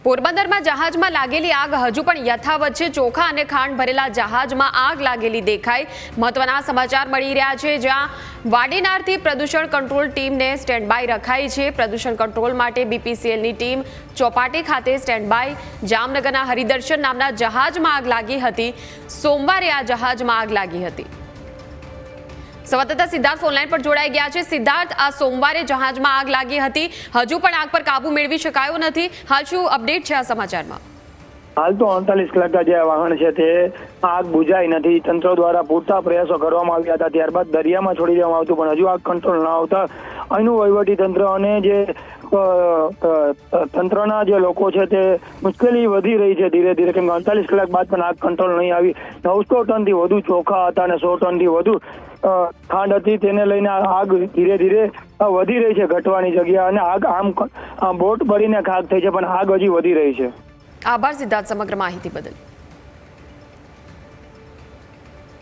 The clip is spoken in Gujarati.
પોરબંદરમાં જહાજમાં લાગેલી આગ હજુ પણ યથાવત છે। ચોખા અને ખાંડ ભરેલા જહાજમાં આગ લાગેલી દેખાઈ। મહત્વના સમાચાર મળી રહ્યા છે, જ્યાં વાડીનારથી પ્રદૂષણ કંટ્રોલ ટીમને સ્ટેન્ડ બાય રખાઈ છે। પ્રદૂષણ કંટ્રોલ માટે બીપીસીએલની ટીમ ચોપાટી ખાતે સ્ટેન્ડ બાય। જામનગરના હરિદર્શન નામના જહાજમાં આગ લાગી હતી। સોમવારે આ જહાજમાં આગ લાગી હતી। સંવાદદાતા સિદ્ધાર્થ ઓનલાઈન પર જોડાઈ ગયા છે। સિદ્ધાર્થ, આ સોમવારે જહાજમાં આગ લાગી હતી, હજુ પણ આગ પર કાબુ મેળવી શકાયો નથી। હાલ શું અપડેટ છે આ સમાચારમાં? હાલ તો 48 કલાકના જે વાહન છે તે આગ બુઝાઈ નથી। તંત્ર દ્વારા પૂરતા પ્રયાસો કરવામાં આવ્યા હતા, ત્યારબાદ દરિયામાં છોડી દેવામાં આવતું, પણ હજુ આગ કંટ્રોલ ન આવતા અહીંનું વહીવટી તંત્ર અને જે તંત્રના જે લોકો છે તે મુશ્કેલી વધી રહી છે ધીરે ધીરે, કેમ કે 48 કલાક બાદ પણ આગ કંટ્રોલ નહીં આવી। 900 ટનથી વધુ ચોખા હતા અને 100 ટનથી વધુ ખાંડ હતી, તેને લઈને આગ ધીરે ધીરે વધી રહી છે ઘટવાની જગ્યા, અને આગ આમ બોટ ભરીને ખાક થઈ છે, પણ આગ હજી વધી રહી છે। આભાર સિદ્ધાર્થ સમગ્ર માહિતી બદલ।